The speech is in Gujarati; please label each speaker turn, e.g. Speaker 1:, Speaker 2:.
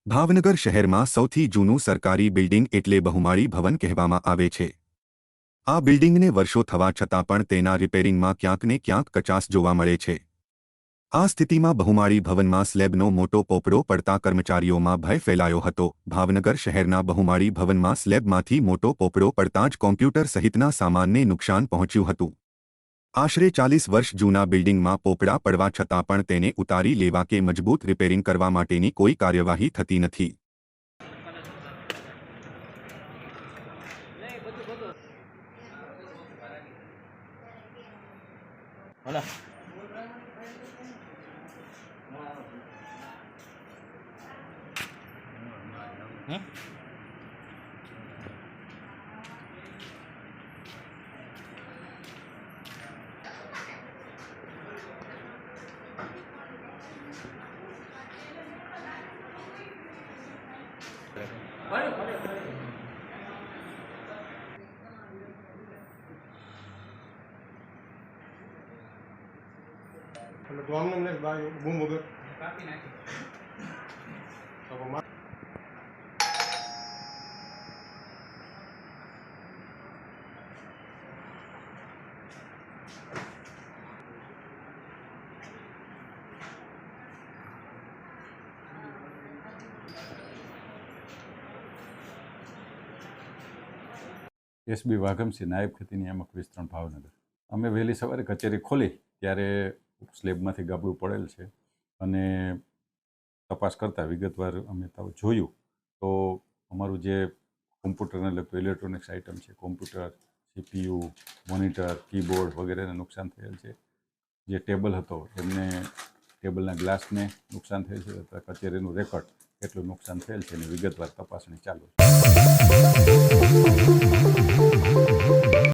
Speaker 1: ભાવનગર શહેરમાં સૌથી જૂનું સરકારી બિલ્ડિંગ એટલે બહુમાળી ભવન કહેવામાં આવે છે। આ બિલ્ડિંગને વર્ષો થવા છતાં પણ તેના રિપેરિંગમાં ક્યાંક ને ક્યાંક કચાશ જોવા મળે છે। આ સ્થિતિમાં બહુમાળી ભવનમાં સ્લેબનો મોટો પોપડો પડતા કર્મચારીઓમાં ભય ફેલાયો હતો। ભાવનગર શહેરના બહુમાળી ભવનમાં સ્લેબમાંથી મોટો પોપડો પડતા જ કોમ્પ્યુટર સહિતના સામાનને નુકસાન પહોંચ્યું હતું। આશરે 40 વર્ષ જૂના બિલ્ડિંગમાં પોપડા પડવા છતાં પણ તેને ઉતારી લેવા કે મજબૂત રિપેરિંગ કરવા માટેની કોઈ કાર્યવાહી થતી નથી।
Speaker 2: તો આમને ને ભાઈ બૂમ વગર કાપી નાખી
Speaker 3: એસબી વાઘમસિંહ, નાયબ ખેતી નિયામક વિસ્તરણ, ભાવનગર। અમે વહેલી સવારે કચેરી ખોલી ત્યારે સ્લેબમાંથી ગાબડું પડેલ છે અને તપાસ કરતાં વિગતવાર અમે જોયું તો અમારું જે કોમ્પ્યુટરને લગતું ઇલેક્ટ્રોનિક્સ આઇટમ છે, કોમ્પ્યુટર, સીપીયુ, મોનિટર, કીબોર્ડ વગેરેને નુકસાન થયેલ છે। જે ટેબલ હતો એમને ટેબલના ગ્લાસને નુકસાન થયેલ છે તથા કચેરીનું રેકોર્ડ કેટલું નુકસાન થયેલ છે એની વિગતવાર તપાસણી ચાલુ છે।